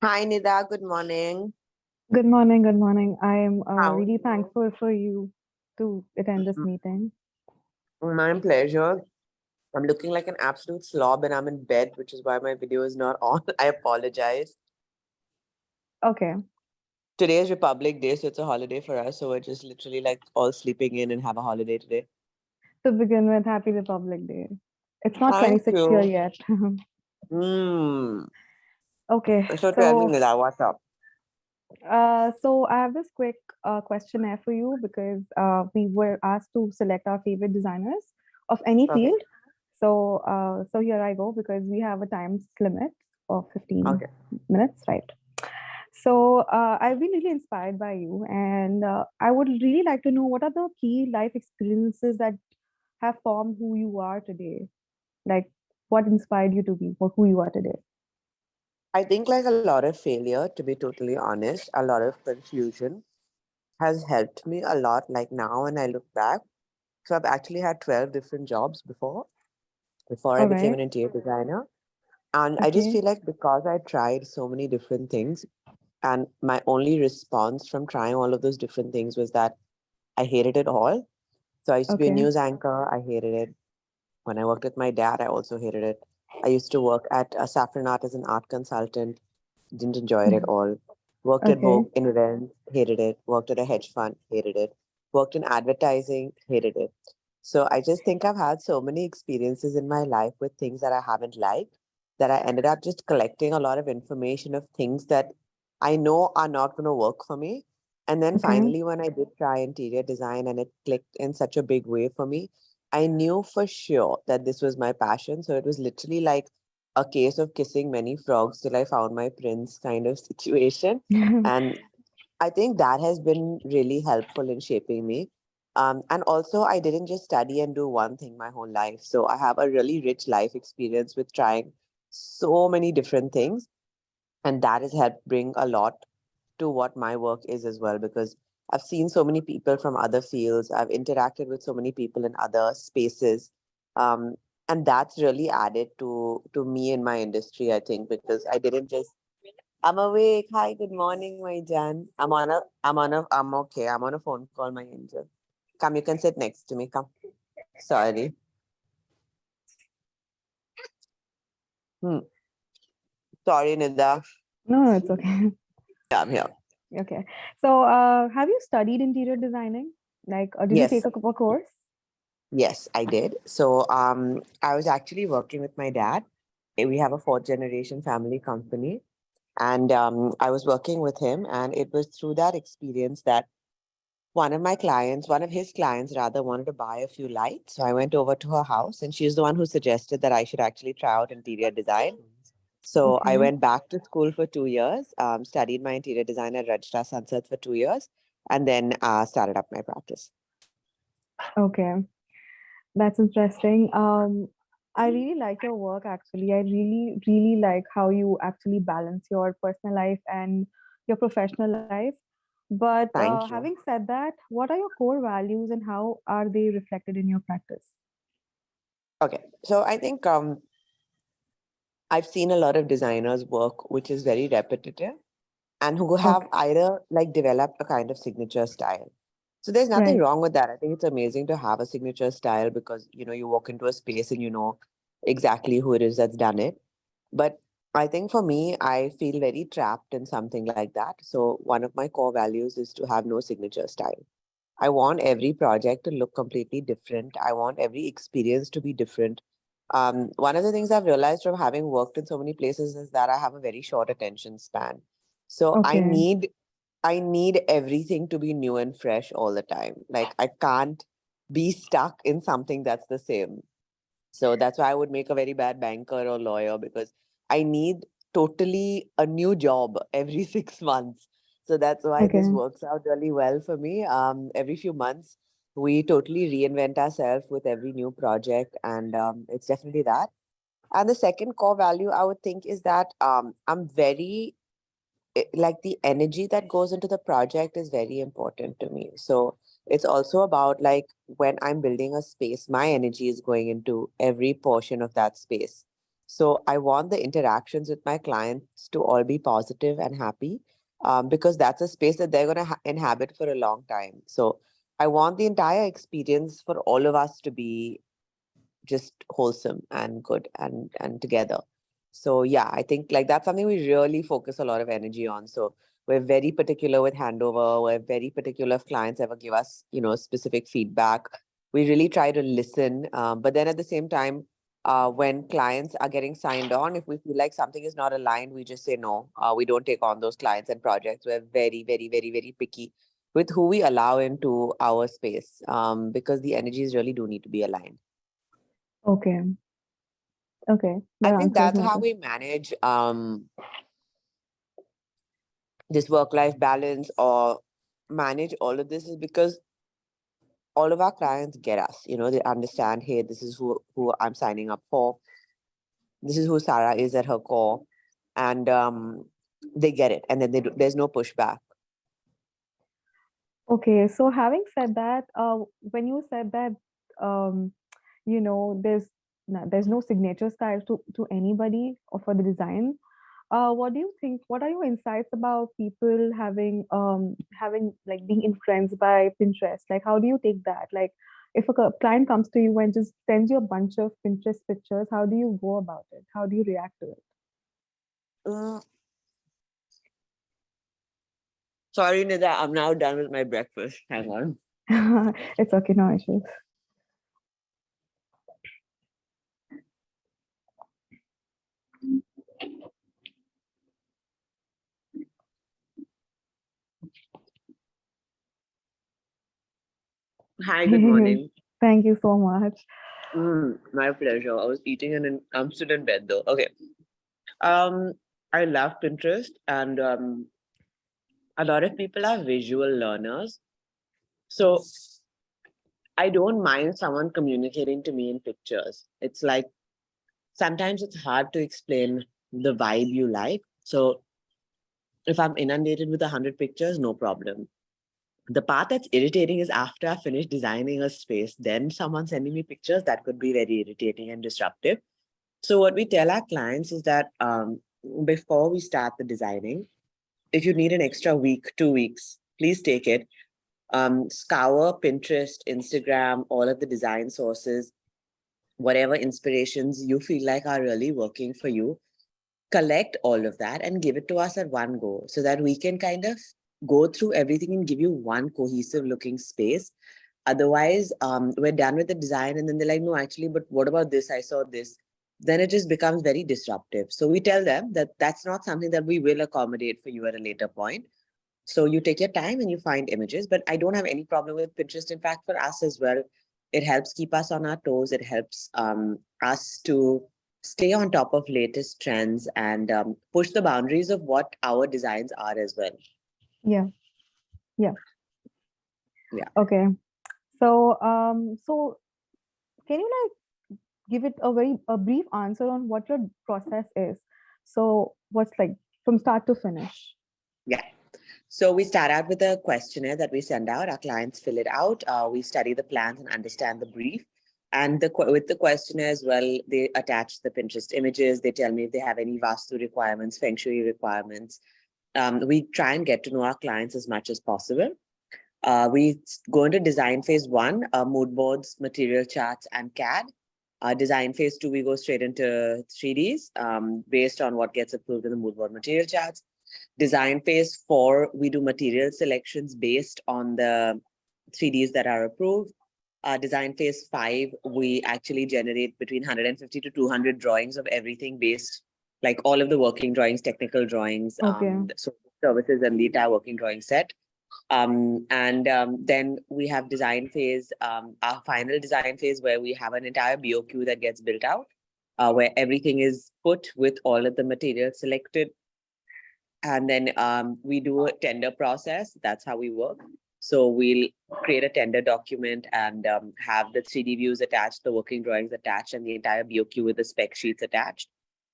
Hi, Nida. Good morning. Good morning, good morning. I am How are really you? thankful for you to attend this meeting. My pleasure. I'm looking like an absolute slob and I'm in bed, which is why my video is not on. I apologize. Okay, Today is Republic Day, so it's a holiday for us. So we're just literally like all sleeping in and have a holiday today. to begin with, Happy Republic Day. It's not Thank 26th here you. yet. Hmm. Okay, So tell me, so Nida, what's up? so I have this quick questionnaire for you because we were asked to select our favorite designers of any Okay. field. So here I go because we have a time limit of 15 Okay. minutes, right? So I've been really inspired by you, and I would really like to know what are the key life experiences that have formed who you are today. Like, what inspired you to be or who you are today? I think like a lot of failure, to be totally honest, a lot of confusion has helped me a lot. Like now when I look back, so I've actually had 12 different jobs before I All became right. an interior designer. And I just Okay. feel like because I tried so many different things, and my only response from trying all of those different things was that I hated it all. So I used to be a Okay. news anchor, I hated it. When I worked with my dad, I also hated it. I used to work at a Saffron Art as an art consultant, didn't enjoy it at all. Worked at Okay. Vogue in events, hated it. Worked at a hedge fund, hated it. Worked in advertising, hated it. So I just think I've had so many experiences in my life with things that I haven't liked that I ended up just collecting a lot of information of things that I know are not going to work for me. And then Okay. finally, when I did try interior design and it clicked in such a big way for me, I knew for sure that this was my passion. So it was literally like a case of kissing many frogs till I found my prince kind of situation. And I think that has been really helpful in shaping me. And also, I didn't just study and do one thing my whole life. So I have a really rich life experience with trying so many different things. And that has helped bring a lot to what my work is as well, because I've seen so many people from other fields. I've interacted with so many people in other spaces. Um, and that's really added to me in my industry, I think, because I didn't just I'm awake. Hi, good morning, my Jan. I'm okay. I'm on a phone call, my angel. Come, you can sit next to me. Come. Sorry. Hmm. Sorry, Nida. No, it's okay. Yeah, I'm here. Okay. So, have you studied interior designing? Like, did you take Yes, a course? yes, I did. So, I was actually working with my dad. We have a fourth generation family company, and I was working with him, and it was through that experience that one of his clients rather, wanted to buy a few lights. So I went over to her house, and she's the one who suggested that I should actually try out interior design. So I Okay. went back to school for 2 years, studied my interior design at Red Star Sunset for 2 years, and then started up my practice. Okay. That's interesting. I really like your work actually. I really, really like how you actually balance your personal life and your professional life. But Thank having you. said that, what are your core values and how are they reflected in your practice? Okay, so I think I've seen a lot of designers work which is very repetitive and who have Okay, either like developed a kind of signature style. So there's nothing right. wrong with that. I think it's amazing to have a signature style because you walk into a space and you know exactly who it is that's done it. But I think for me, I feel very trapped in something like that. So one of my core values is to have no signature style. I want every project to look completely different. I want every experience to be different. One of the things I've realized from having worked in so many places is that I have a very short attention span. So Okay, I need everything to be new and fresh all the time. Like I can't be stuck in something that's the same. So that's why I would make a very bad banker or lawyer because I need totally a new job every 6 months. So that's why this okay, works out really well for me. Every few months, we totally reinvent ourselves with every new project, and it's definitely that. And the second core value I would think is that I'm very like the energy that goes into the project is very important to me. So it's also about like when I'm building a space, my energy is going into every portion of that space. So I want the interactions with my clients to all be positive and happy, because that's a space that they're going to inhabit for a long time. So I want the entire experience for all of us to be just wholesome and good and together. So yeah, I think like that's something we really focus a lot of energy on. So we're very particular with handover. We're very particular if clients ever give us, specific feedback. We really try to listen. But then at the same time, when clients are getting signed on, if we feel like something is not aligned, we just say no. We don't take on those clients and projects. We're very, very, very, very picky with who we allow into our space, because the energies really do need to be aligned. Okay. Okay. I That think answers that's my how question. we manage this work-life balance or manage all of this is because all of our clients get us. They understand, hey, this is who I'm signing up for. This is who Sarah is at her core, and they get it, and then there's no pushback. Okay, so having said that, when you said that, um, there's no signature style to anybody or for the design. What do you think? What are your insights about people having like being influenced by Pinterest? Like, how do you take that? Like, if a client comes to you and just sends you a bunch of Pinterest pictures, how do you go about it? How do you react to Mm, sorry, Nida, I'm now done with my breakfast. Hang on. it? It's okay, no issues. Hi, good morning. Thank you so much. My pleasure. I was eating and I'm still in bed though. Okay. Um, I love Pinterest, and a lot of people are visual learners. So I don't mind someone communicating to me in pictures. It's like sometimes it's hard to explain the vibe you like. So if I'm inundated with 100 pictures, no problem. The part that's irritating is after I finish designing a space, then someone sending me pictures, that could be very irritating and disruptive. So what we tell our clients is that before we start the designing, if you need an extra week, 2 weeks, please take it. Scour Pinterest, Instagram, all of the design sources, whatever inspirations you feel like are really working for you, collect all of that and give it to us at one go so that we can kind of go through everything and give you one cohesive looking space. Otherwise, we're done with the design and then they're like, no, actually, but what about this? I saw this. Then it just becomes very disruptive. So we tell them that that's not something that we will accommodate for you at a later point. So you take your time and you find images, but I don't have any problem with Pinterest. In fact, for us as well, it helps keep us on our toes. It helps us to stay on top of latest trends and push the boundaries of what our designs are as well. Yeah, yeah. Yeah. Okay. So can you like give it a brief answer on what your process is? So what's like from start to finish? Yeah. So we start out with a questionnaire that we send out. Our clients fill it out. We study the plans and understand the brief. And with the questionnaire as well, they attach the Pinterest images. They tell me if they have any Vastu requirements, Feng Shui requirements. We try and get to know our clients as much as possible. We go into design phase one, mood boards, material charts, and CAD. Design phase two, we go straight into 3Ds based on what gets approved in the mood board material charts. Design phase four, we do material selections based on the 3Ds that are approved. Design phase five, we actually generate between 150 to 200 drawings of everything based, like all of the working drawings, technical drawings, Okay. so services and the entire working drawing set. And then we have design phase, our final design phase, where we have an entire BOQ that gets built out, where everything is put with all of the materials selected. And then we do a tender process. That's how we work. So we'll create a tender document and have the 3D views attached, the working drawings attached, and the entire BOQ with the spec sheets attached.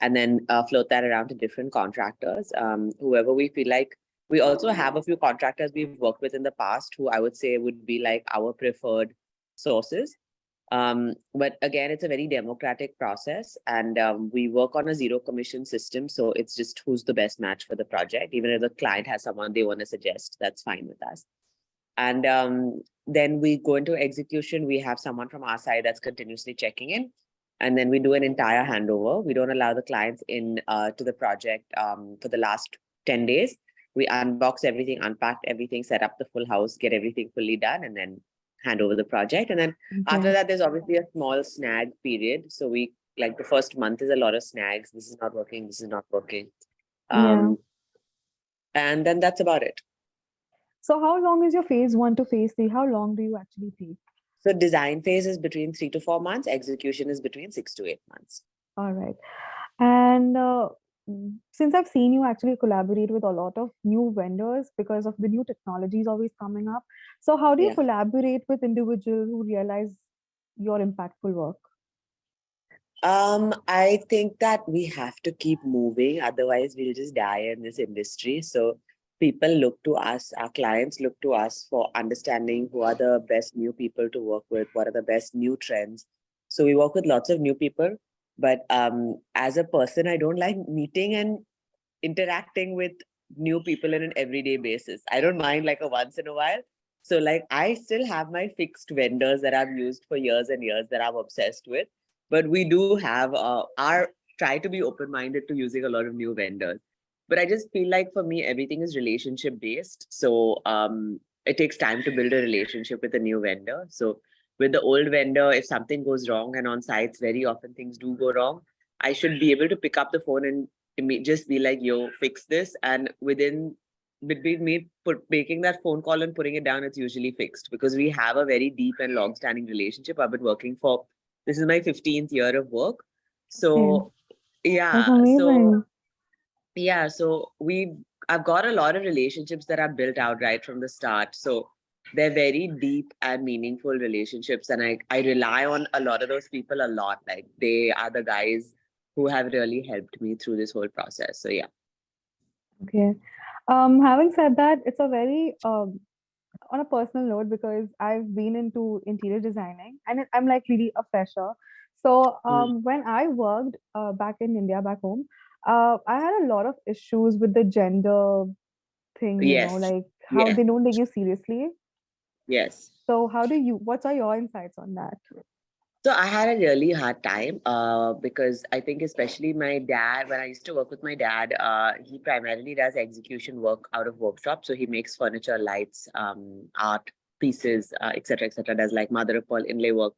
And then float that around to different contractors, whoever we feel like. We also have a few contractors we've worked with in the past who I would say would be like our preferred sources. But again, it's a very democratic process, and we work on a zero commission system. So it's just who's the best match for the project. Even if the client has someone they want to suggest, that's fine with us. And then we go into execution. We have someone from our side that's continuously checking in. And then we do an entire handover. We don't allow the clients in to the project for the last 10 days. We unbox everything, unpack everything, set up the full house, get everything fully done, and then hand over the project. And then after Okay. that, there's obviously a small snag period. So we like the first month is a lot of snags. This is not working. This is not working. Yeah. Um, and then that's about it. So how long is your phase one to phase three? How long do you actually take? So design phase is between 3 to 4 months. Execution is between 6 to 8 months. All right. And since I've seen you actually collaborate with a lot of new vendors because of the new technologies always coming up. So how do you Yeah. collaborate with individuals who realize your impactful work? I think that we have to keep moving, otherwise we'll just die in this industry. So people look to us, our clients look to us for understanding who are the best new people to work with, what are the best new trends. So we work with lots of new people, but as a person, I don't like meeting and interacting with new people on an everyday basis. I don't mind like a once in a while. So like I still have my fixed vendors that I've used for years and years that I'm obsessed with. But we do have our try to be open minded to using a lot of new vendors. But I just feel like for me everything is relationship based. So it takes time to build a relationship with a new vendor. So with the old vendor, if something goes wrong and on sites, very often things do go wrong. I should be able to pick up the phone and just be like, yo, fix this. And within between me making that phone call and putting it down, it's usually fixed because we have a very deep and long standing relationship. I've been working for this is my 15th year of work. Okay. So That's yeah, amazing. so I've got a lot of relationships that are built out right from the start. So they're very deep and meaningful relationships. And I rely on a lot of those people a lot. Like they are the guys who have really helped me through this whole process. So yeah. Okay. Having said that, it's a very on a personal note because I've been into interior designing and I'm like really a fresher. So Mm. when I worked back in India, back home, I had a lot of issues with the gender thing, Yes. like how Yes. they don't take you seriously. Yes. So how do you, what are your insights on that? So I had a really hard time because I think especially my dad, when I used to work with my dad, he primarily does execution work out of workshops. So he makes furniture, lights, art pieces, etc., etc. Does like mother of pearl inlay work.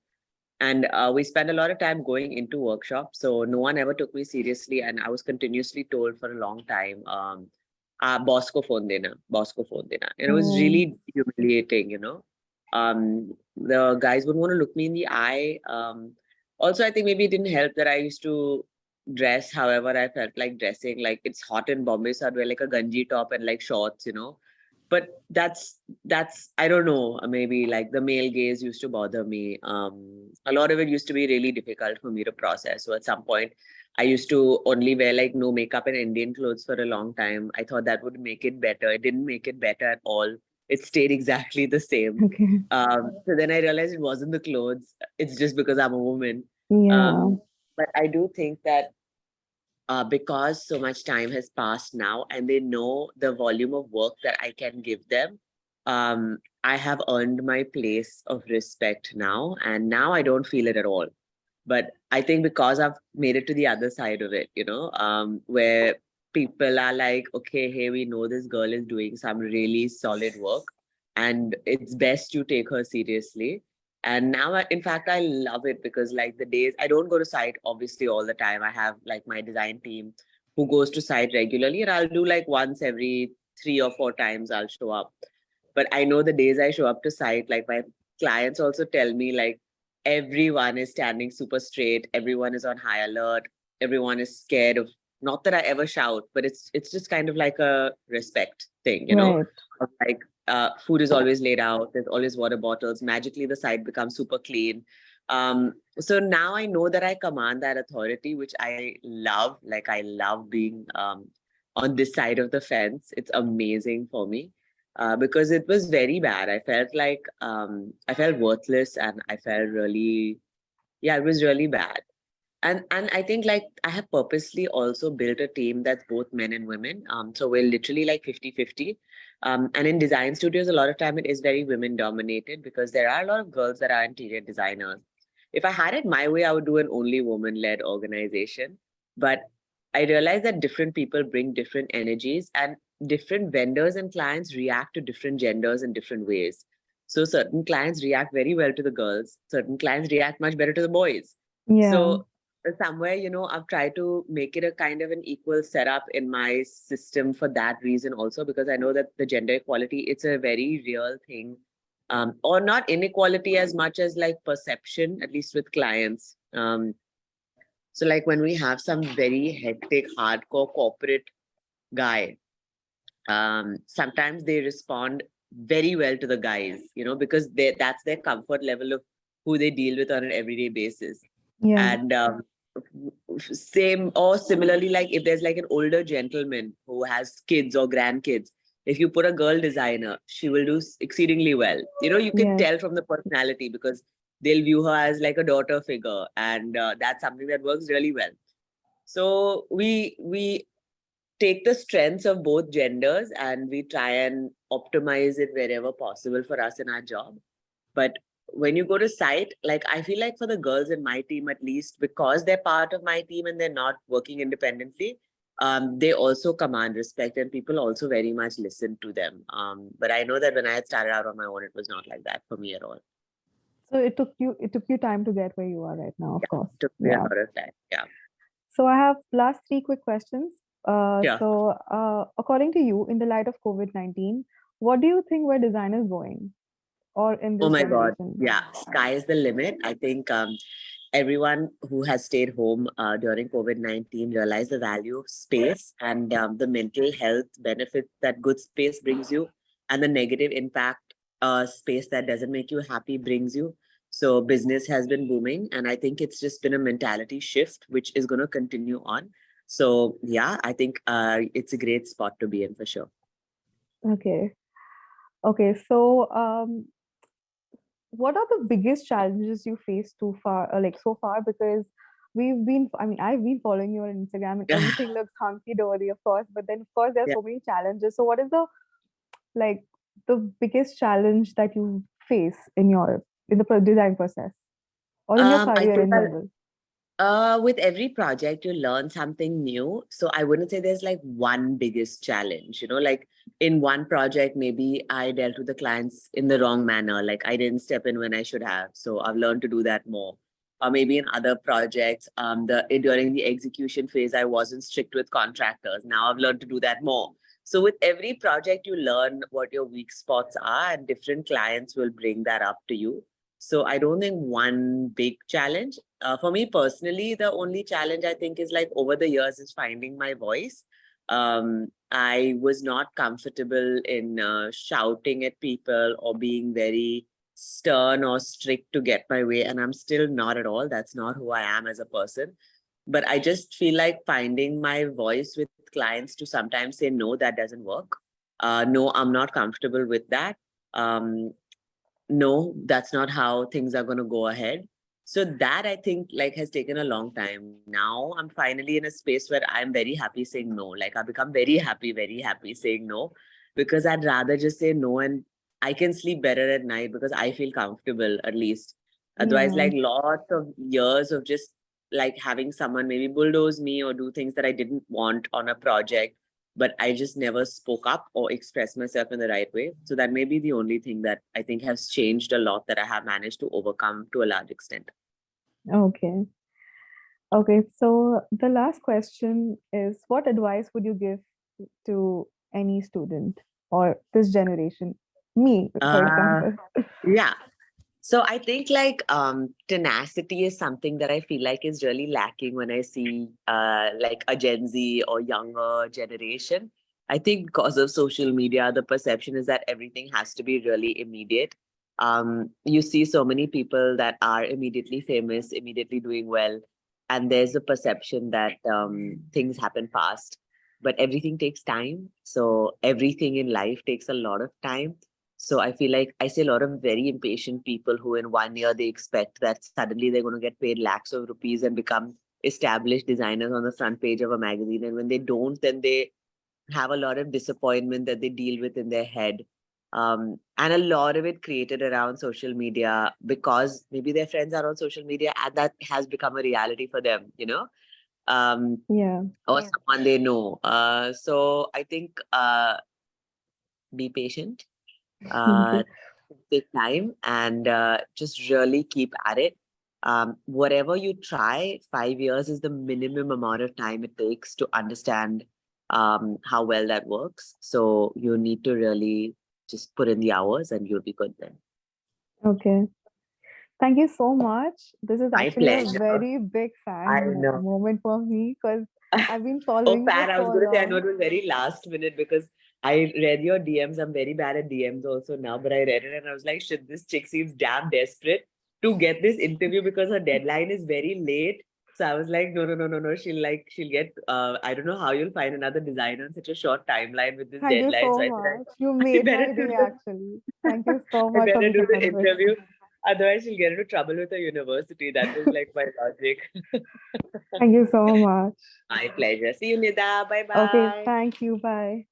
And we spent a lot of time going into workshops. So no one ever took me seriously. And I was continuously told for a long time, boss ko phone dena, boss ko phone dena. And it was Oh, really humiliating. The guys wouldn't want to look me in the eye. Also, I think maybe it didn't help that I used to dress however I felt like dressing. Like it's hot in Bombay, so I'd wear like a ganji top and like shorts. But that's I don't know, maybe like the male gaze used to bother me. A lot of it used to be really difficult for me to process. So at some point, I used to only wear like no makeup and Indian clothes for a long time. I thought that would make it better. It didn't make it better at all. It stayed exactly the same. okay. So then I realized it wasn't the clothes. It's just because I'm a woman. Yeah. But I do think that because so much time has passed now and they know the volume of work that I can give them, I have earned my place of respect now. And now I don't feel it at all. But I think because I've made it to the other side of it, where people are like, okay, hey, we know this girl is doing some really solid work and it's best you take her seriously. And now, in fact, I love it because like the days I don't go to site obviously all the time. I have like my design team who goes to site regularly, and I'll do like once every 3 or 4 times I'll show up. But I know the days I show up to site, like my clients also tell me like everyone is standing super straight, everyone is on high alert, everyone is scared of not that I ever shout, but it's just kind of like a respect thing. Right. Of like food is always laid out, there's always water bottles, magically the site becomes super clean. So now I know that I command that authority, which I love. Like I love being on this side of the fence. It's amazing for me. because it was very bad. I felt like I felt worthless, and I felt really, yeah, it was really bad. And I think like I have purposely also built a team that's both men and women. So we're literally like 50-50. And in design studios, a lot of time it is very women dominated because there are a lot of girls that are interior designers. If I had it my way, I would do an only woman led organization. But I realized that different people bring different energies, and different vendors and clients react to different genders in different ways. So certain clients react very well to the girls, certain clients react much better to the boys. Yeah. So somewhere, I've tried to make it a kind of an equal setup in my system for that reason also, because I know that the gender equality, it's a very real thing. Or not inequality as much as like perception, at least with clients. So like when we have some very hectic, hardcore corporate guy, sometimes they respond very well to the guys, because that's their comfort level of who they deal with on an everyday basis. Yeah. And same or similarly, like if there's like an older gentleman who has kids or grandkids, if you put a girl designer, she will do exceedingly well. You can Yes. tell from the personality because they'll view her as like a daughter figure, and that's something that works really well. So we take the strengths of both genders and we try and optimize it wherever possible for us in our job. But when you go to site, like I feel like for the girls in my team, at least because they're part of my team and they're not working independently, they also command respect and people also very much listen to them. But I know that when I had started out on my own, it was not like that for me at all. So it took you time to get where you are right now, of Yeah, course. it took me a Yeah. lot of time. Yeah. So I have last three quick questions. Yeah. According to you, in the light of COVID-19, what do you think where design is going, or in Oh this my God. generation? Yeah. Sky is the limit. I think everyone who has stayed home during COVID-19 realized the value of space and the mental health benefits that good space brings you, and the negative impact space that doesn't make you happy brings you. So business has been booming, and I think it's just been a mentality shift, which is going to continue on. So yeah, I think it's a great spot to be in for sure. Okay. Okay. So what are the biggest challenges you faced too far, like so far? Because I've been following you on Instagram and everything looks hunky dory, of course. But then, of course, there are Yeah. so many challenges. So, what is like the biggest challenge that you face in the design process or in your I career think in general? with every project, you learn something new. So I wouldn't say there's like one biggest challenge, like in one project, maybe I dealt with the clients in the wrong manner. Like I didn't step in when I should have. So I've learned to do that more. Or maybe in other projects, during the execution phase, I wasn't strict with contractors. Now I've learned to do that more. So with every project, you learn what your weak spots are, and different clients will bring that up to you. So I don't think one big challenge. For me personally, the only challenge I think is like over the years is finding my voice. I was not comfortable in shouting at people or being very stern or strict to get my way, and I'm still not at all. That's not who I am as a person. But I just feel like finding my voice with clients to sometimes say no, that doesn't work. No, I'm not comfortable with that. Um, no, that's not how things are going to go ahead. So that I think like has taken a long time. Now I'm finally in a space where I'm very happy saying no. Like I become very happy saying no, because I'd rather just say no, and I can sleep better at night because I feel comfortable at least. Otherwise, Yeah. like lots of years of just like having someone maybe bulldoze me or do things that I didn't want on a project, but I just never spoke up or expressed myself in the right way. So that may be the only thing that I think has changed a lot that I have managed to overcome to a large extent. Okay. Okay. So the last question is, what advice would you give to any student or this generation? Me, for Uh, example. yeah. So I think like tenacity is something that I feel like is really lacking when I see like a Gen Z or younger generation. I think because of social media, the perception is that everything has to be really immediate. You see so many people that are immediately famous, immediately doing well, and there's a perception that things happen fast. but everything takes time. So everything in life takes a lot of time. So I feel like I see a lot of very impatient people who in 1 year they expect that suddenly they're going to get paid lakhs of rupees and become established designers on the front page of a magazine. And when they don't, then they have a lot of disappointment that they deal with in their head. And a lot of it created around social media because maybe their friends are on social media and that has become a reality for them, Yeah. or someone they know. So I think be patient, uh, Okay. take time, and just really keep at it. Whatever you try, 5 years is the minimum amount of time it takes to understand how well that works. So you need to really just put in the hours and you'll be good then. Okay. Thank you so much. This is My actually a pleasure. very big I know. moment for me because I've been Oh, following you for Pat, I so was going to say, I know long. it was very last minute because I read your DMs. I'm very bad at DMs also now, but I read it and I was like, shit, this chick seems damn desperate to get this interview because her deadline is very late. So I was like, no, no, no, no, no. She'll get, I don't know how you'll find another designer on such a short timeline with this Thank you deadline. so So I said, much. You I made better my do day the, actually. Thank you so I much for better do making the time for it. interview. Otherwise, she'll get into trouble with her university. That was like my logic. Thank you so much. My pleasure. See you, Nida. Bye Okay, bye. thank you. Bye.